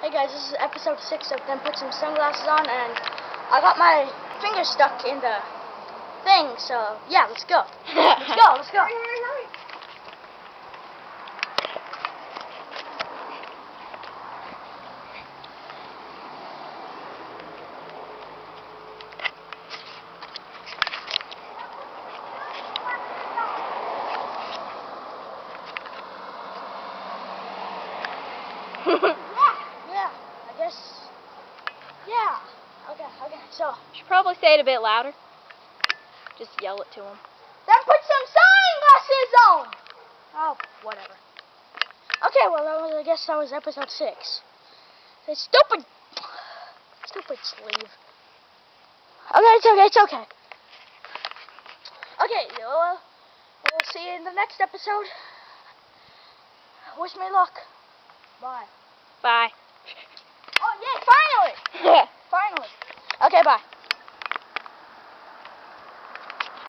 Hey guys, this is episode 6 of Then Put Some Sunglasses On, and I got my finger stuck in the thing, so yeah, let's go. Let's go. Yeah, I guess. Yeah. Okay, so. Should probably say it a bit louder. Just yell it to him. Then put some sunglasses on! Oh, whatever. Okay, well, I guess that was episode 6. That stupid sleeve. Okay, it's okay. Okay, well, we'll see you in the next episode. Wish me luck. Bye. Bye. Oh, yeah, finally! Finally. Okay, bye.